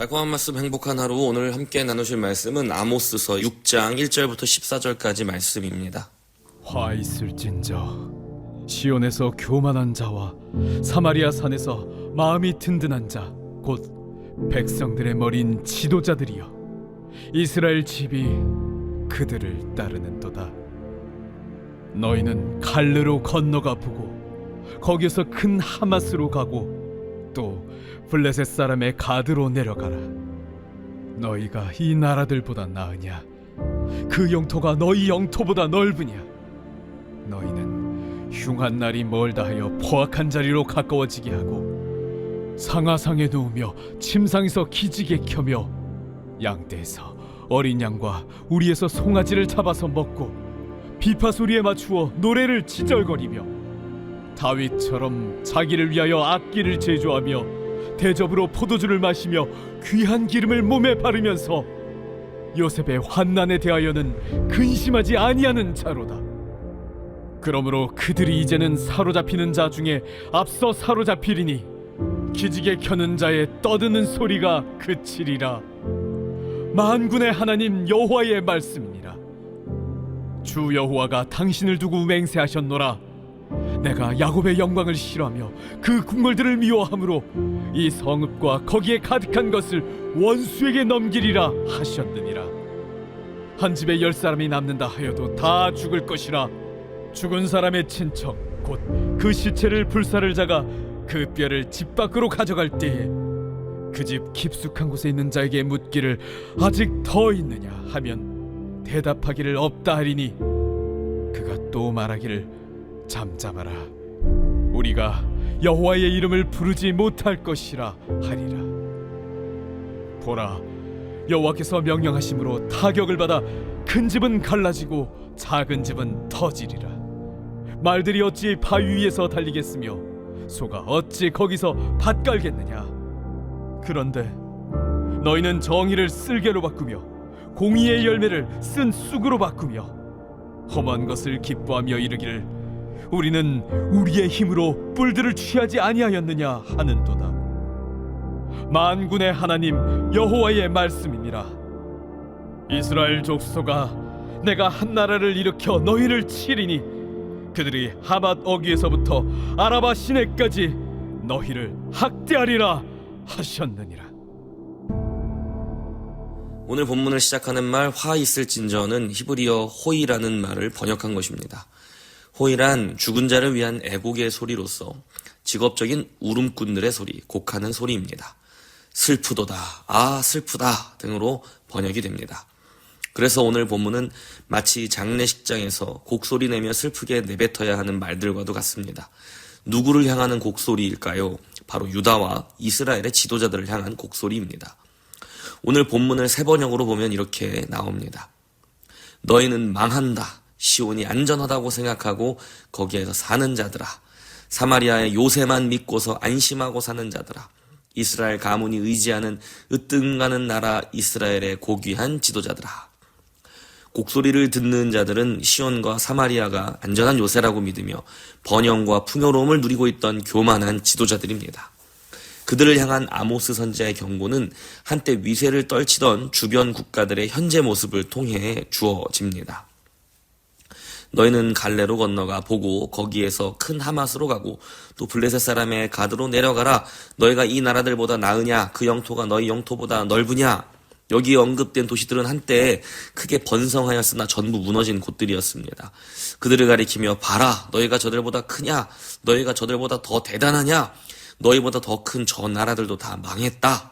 달콤한 말씀 행복한 하루. 오늘 함께 나누실 말씀은 아모스서 6장 1절부터 14절까지 말씀입니다. 화 있을진저 시온에서 교만한 자와 사마리아 산에서 마음이 든든한 자 곧 백성들의 머리인 지도자들이여 이스라엘 집이 그들을 따르는도다. 너희는 갈르로 건너가 보고 거기서 큰 하마스로 가고 또 블레셋 사람의 가드로 내려가라. 너희가 이 나라들보다 나으냐? 그 영토가 너희 영토보다 넓으냐? 너희는 흉한 날이 멀다 하여 포악한 자리로 가까워지게 하고 상하상에 누우며 침상에서 기지개 켜며 양떼에서 어린 양과 우리에서 송아지를 잡아서 먹고 비파 소리에 맞추어 노래를 지절거리며 다윗처럼 자기를 위하여 악기를 제조하며 대접으로 포도주를 마시며 귀한 기름을 몸에 바르면서 요셉의 환난에 대하여는 근심하지 아니하는 자로다. 그러므로 그들이 이제는 사로잡히는 자 중에 앞서 사로잡히리니 기지개 켜는 자의 떠드는 소리가 그치리라. 만군의 하나님 여호와의 말씀이니라. 주 여호와가 당신을 두고 맹세하셨노라. 내가 야곱의 영광을 싫어하며 그 궁궐들을 미워하므로 이 성읍과 거기에 가득한 것을 원수에게 넘기리라 하셨느니라. 한 집에 10사람이 남는다 하여도 다 죽을 것이라. 죽은 사람의 친척 곧 그 시체를 불사를 자가 그 뼈를 집 밖으로 가져갈 때에 그 집 깊숙한 곳에 있는 자에게 묻기를 아직 더 있느냐 하면 대답하기를 없다 하리니 그가 또 말하기를 잠잠하라. 우리가 여호와의 이름을 부르지 못할 것이라 하리라. 보라, 여호와께서 명령하심으로 타격을 받아 큰 집은 갈라지고 작은 집은 터지리라. 말들이 어찌 바위 위에서 달리겠으며 소가 어찌 거기서 밭 깔겠느냐. 그런데 너희는 정의를 쓸개로 바꾸며 공의의 열매를 쓴 쑥으로 바꾸며 험한 것을 기뻐하며 이르기를 우리는 우리의 힘으로 뿔들을 취하지 아니하였느냐 하는도다. 만군의 하나님 여호와의 말씀이니라. 이스라엘 족속아, 내가 한 나라를 일으켜 너희를 치리니 그들이 하맛 어귀에서부터 아라바 시내까지 너희를 학대하리라 하셨느니라. 오늘 본문을 시작하는 말 화 있을진저는 히브리어 호이라는 말을 번역한 것입니다. 호이란 죽은 자를 위한 애곡의 소리로서 직업적인 울음꾼들의 소리, 곡하는 소리입니다. 슬프도다, 아 슬프다 등으로 번역이 됩니다. 그래서 오늘 본문은 마치 장례식장에서 곡소리 내며 슬프게 내뱉어야 하는 말들과도 같습니다. 누구를 향하는 곡소리일까요? 바로 유다와 이스라엘의 지도자들을 향한 곡소리입니다. 오늘 본문을 세 번역으로 보면 이렇게 나옵니다. 너희는 망한다. 시온이 안전하다고 생각하고 거기에서 사는 자들아. 사마리아의 요새만 믿고서 안심하고 사는 자들아. 이스라엘 가문이 의지하는 으뜸가는 나라 이스라엘의 고귀한 지도자들아. 곡소리를 듣는 자들은 시온과 사마리아가 안전한 요새라고 믿으며 번영과 풍요로움을 누리고 있던 교만한 지도자들입니다. 그들을 향한 아모스 선지자의 경고는 한때 위세를 떨치던 주변 국가들의 현재 모습을 통해 주어집니다. 너희는 갈레로 건너가 보고 거기에서 큰 하맛으로 가고 또 블레셋 사람의 가드로 내려가라. 너희가 이 나라들보다 나으냐? 그 영토가 너희 영토보다 넓으냐? 여기 언급된 도시들은 한때 크게 번성하였으나 전부 무너진 곳들이었습니다. 그들을 가리키며 봐라, 너희가 저들보다 크냐? 너희가 저들보다 더 대단하냐? 너희보다 더 큰 저 나라들도 다 망했다.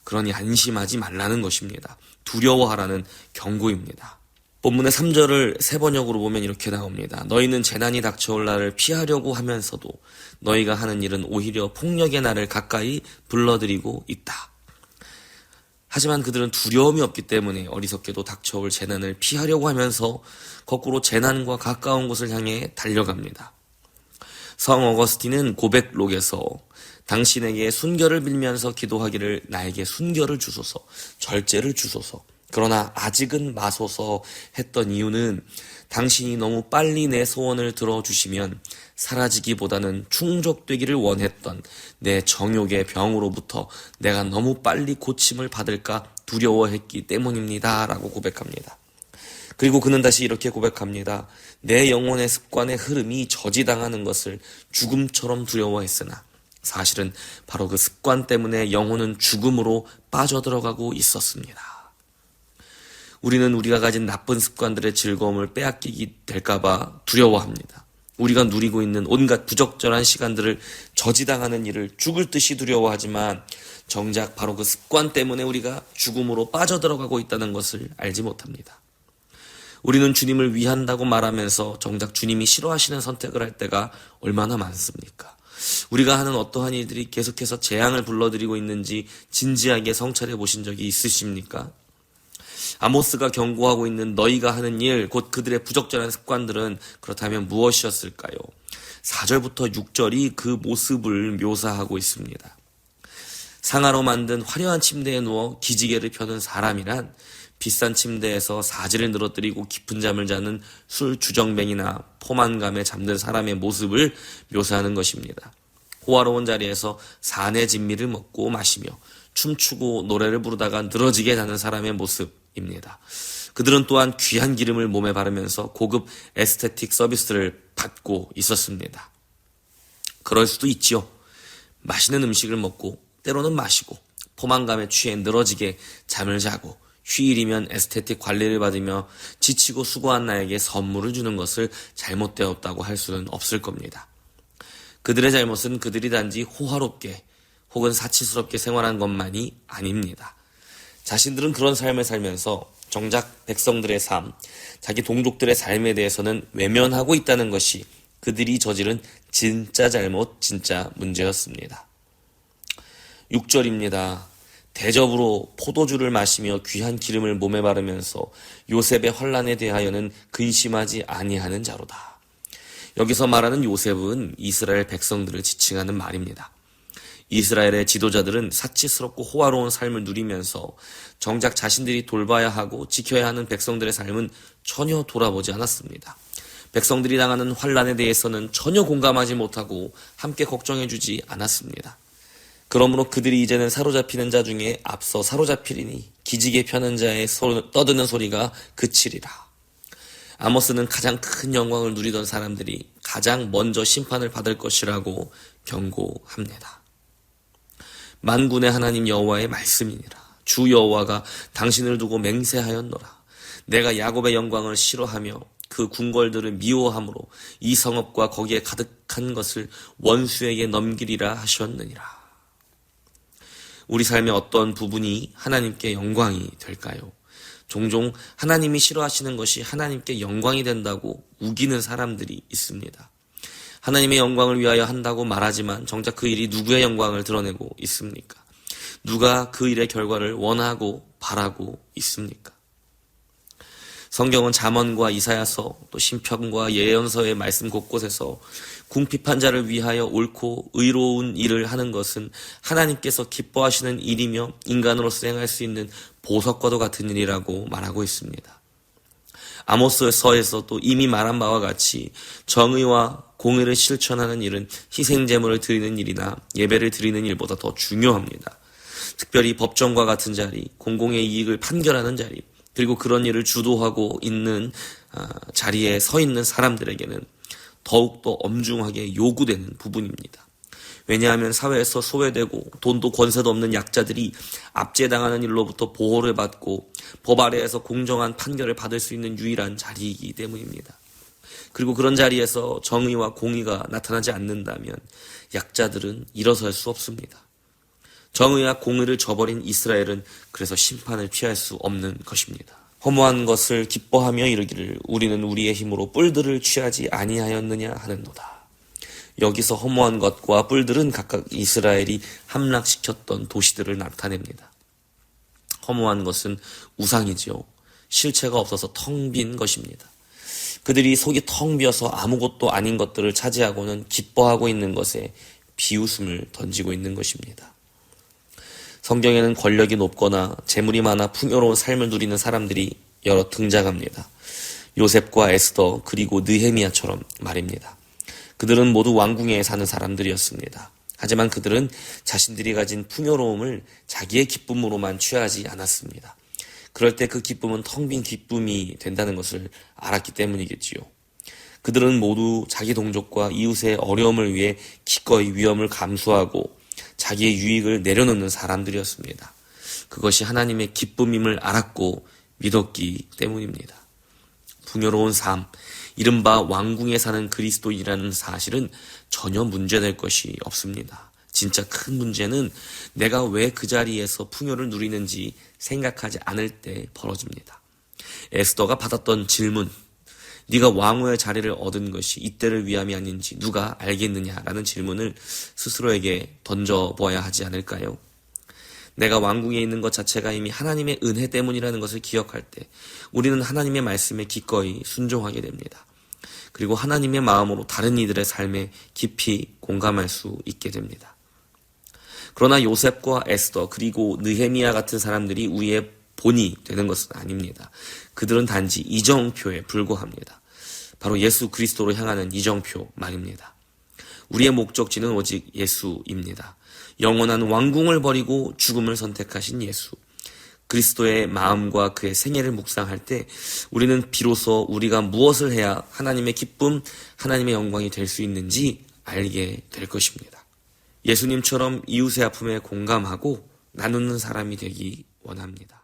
그러니 안심하지 말라는 것입니다. 두려워하라는 경고입니다. 본문의 3절을 세 번역으로 보면 이렇게 나옵니다. 너희는 재난이 닥쳐올 날을 피하려고 하면서도 너희가 하는 일은 오히려 폭력의 날을 가까이 불러들이고 있다. 하지만 그들은 두려움이 없기 때문에 어리석게도 닥쳐올 재난을 피하려고 하면서 거꾸로 재난과 가까운 곳을 향해 달려갑니다. 성 어거스틴은 고백록에서 당신에게 순결을 빌면서 기도하기를 나에게 순결을 주소서, 절제를 주소서, 그러나 아직은 마소서 했던 이유는 당신이 너무 빨리 내 소원을 들어주시면 사라지기보다는 충족되기를 원했던 내 정욕의 병으로부터 내가 너무 빨리 고침을 받을까 두려워했기 때문입니다. 라고 고백합니다. 그리고 그는 다시 이렇게 고백합니다. 내 영혼의 습관의 흐름이 저지당하는 것을 죽음처럼 두려워했으나 사실은 바로 그 습관 때문에 영혼은 죽음으로 빠져들어가고 있었습니다. 우리는 우리가 가진 나쁜 습관들의 즐거움을 빼앗기게 될까봐 두려워합니다. 우리가 누리고 있는 온갖 부적절한 시간들을 저지당하는 일을 죽을 듯이 두려워하지만 정작 바로 그 습관 때문에 우리가 죽음으로 빠져들어가고 있다는 것을 알지 못합니다. 우리는 주님을 위한다고 말하면서 정작 주님이 싫어하시는 선택을 할 때가 얼마나 많습니까? 우리가 하는 어떠한 일들이 계속해서 재앙을 불러들이고 있는지 진지하게 성찰해 보신 적이 있으십니까? 아모스가 경고하고 있는 너희가 하는 일, 곧 그들의 부적절한 습관들은 그렇다면 무엇이었을까요? 4절부터 6절이 그 모습을 묘사하고 있습니다. 상아로 만든 화려한 침대에 누워 기지개를 펴는 사람이란 비싼 침대에서 사지를 늘어뜨리고 깊은 잠을 자는 술 주정뱅이나 포만감에 잠든 사람의 모습을 묘사하는 것입니다. 호화로운 자리에서 산의 진미를 먹고 마시며 춤추고 노래를 부르다가 늘어지게 자는 사람의 모습입니다. 그들은 또한 귀한 기름을 몸에 바르면서 고급 에스테틱 서비스를 받고 있었습니다. 그럴 수도 있지요. 맛있는 음식을 먹고 때로는 마시고 포만감에 취해 늘어지게 잠을 자고 휴일이면 에스테틱 관리를 받으며 지치고 수고한 나에게 선물을 주는 것을 잘못되었다고 할 수는 없을 겁니다. 그들의 잘못은 그들이 단지 호화롭게 혹은 사치스럽게 생활한 것만이 아닙니다. 자신들은 그런 삶을 살면서 정작 백성들의 삶, 자기 동족들의 삶에 대해서는 외면하고 있다는 것이 그들이 저지른 진짜 잘못, 진짜 문제였습니다. 6절입니다. 대접으로 포도주를 마시며 귀한 기름을 몸에 바르면서 요셉의 환난에 대하여는 근심하지 아니하는 자로다. 여기서 말하는 요셉은 이스라엘 백성들을 지칭하는 말입니다. 이스라엘의 지도자들은 사치스럽고 호화로운 삶을 누리면서 정작 자신들이 돌봐야 하고 지켜야 하는 백성들의 삶은 전혀 돌아보지 않았습니다. 백성들이 당하는 환난에 대해서는 전혀 공감하지 못하고 함께 걱정해주지 않았습니다. 그러므로 그들이 이제는 사로잡히는 자 중에 앞서 사로잡히리니 기지개 펴는 자의 떠드는 소리가 그치리라. 아모스는 가장 큰 영광을 누리던 사람들이 가장 먼저 심판을 받을 것이라고 경고합니다. 만군의 하나님 여호와의 말씀이니라. 주 여호와가 당신을 두고 맹세하였노라. 내가 야곱의 영광을 싫어하며 그 궁궐들을 미워함으로 이 성읍과 거기에 가득한 것을 원수에게 넘기리라 하셨느니라. 우리 삶의 어떤 부분이 하나님께 영광이 될까요? 종종 하나님이 싫어하시는 것이 하나님께 영광이 된다고 우기는 사람들이 있습니다. 하나님의 영광을 위하여 한다고 말하지만 정작 그 일이 누구의 영광을 드러내고 있습니까? 누가 그 일의 결과를 원하고 바라고 있습니까? 성경은 잠언과 이사야서 또 시편과 예언서의 말씀 곳곳에서 궁핍한 자를 위하여 옳고 의로운 일을 하는 것은 하나님께서 기뻐하시는 일이며 인간으로서 행할 수 있는 보석과도 같은 일이라고 말하고 있습니다. 아모스서에서 또 이미 말한 바와 같이 정의와 공의를 실천하는 일은 희생제물을 드리는 일이나 예배를 드리는 일보다 더 중요합니다. 특별히 법정과 같은 자리, 공공의 이익을 판결하는 자리, 그리고 그런 일을 주도하고 있는 자리에 서 있는 사람들에게는 더욱더 엄중하게 요구되는 부분입니다. 왜냐하면 사회에서 소외되고 돈도 권세도 없는 약자들이 압제당하는 일로부터 보호를 받고 법 아래에서 공정한 판결을 받을 수 있는 유일한 자리이기 때문입니다. 그리고 그런 자리에서 정의와 공의가 나타나지 않는다면 약자들은 일어설 수 없습니다. 정의와 공의를 저버린 이스라엘은 그래서 심판을 피할 수 없는 것입니다. 허무한 것을 기뻐하며 이르기를 우리는 우리의 힘으로 뿔들을 취하지 아니하였느냐 하는도다. 여기서 허무한 것과 뿔들은 각각 이스라엘이 함락시켰던 도시들을 나타냅니다. 허무한 것은 우상이지요. 실체가 없어서 텅 빈 것입니다. 그들이 속이 텅 비어서 아무것도 아닌 것들을 차지하고는 기뻐하고 있는 것에 비웃음을 던지고 있는 것입니다. 성경에는 권력이 높거나 재물이 많아 풍요로운 삶을 누리는 사람들이 여러 등장합니다. 요셉과 에스더 그리고 느헤미야처럼 말입니다. 그들은 모두 왕궁에 사는 사람들이었습니다. 하지만 그들은 자신들이 가진 풍요로움을 자기의 기쁨으로만 취하지 않았습니다. 그럴 때 그 기쁨은 텅 빈 기쁨이 된다는 것을 알았기 때문이겠지요. 그들은 모두 자기 동족과 이웃의 어려움을 위해 기꺼이 위험을 감수하고 자기의 유익을 내려놓는 사람들이었습니다. 그것이 하나님의 기쁨임을 알았고 믿었기 때문입니다. 풍요로운 삶, 이른바 왕궁에 사는 그리스도인이라는 사실은 전혀 문제될 것이 없습니다. 진짜 큰 문제는 내가 왜 그 자리에서 풍요를 누리는지 생각하지 않을 때 벌어집니다. 에스더가 받았던 질문, 네가 왕후의 자리를 얻은 것이 이때를 위함이 아닌지 누가 알겠느냐라는 질문을 스스로에게 던져보아야 하지 않을까요? 내가 왕궁에 있는 것 자체가 이미 하나님의 은혜 때문이라는 것을 기억할 때 우리는 하나님의 말씀에 기꺼이 순종하게 됩니다. 그리고 하나님의 마음으로 다른 이들의 삶에 깊이 공감할 수 있게 됩니다. 그러나 요셉과 에스더 그리고 느헤미야 같은 사람들이 우리의 본이 되는 것은 아닙니다. 그들은 단지 이정표에 불과합니다. 바로 예수 그리스도로 향하는 이정표 말입니다. 우리의 목적지는 오직 예수입니다. 영원한 왕궁을 버리고 죽음을 선택하신 예수. 그리스도의 마음과 그의 생애를 묵상할 때 우리는 비로소 우리가 무엇을 해야 하나님의 기쁨, 하나님의 영광이 될 수 있는지 알게 될 것입니다. 예수님처럼 이웃의 아픔에 공감하고 나누는 사람이 되기 원합니다.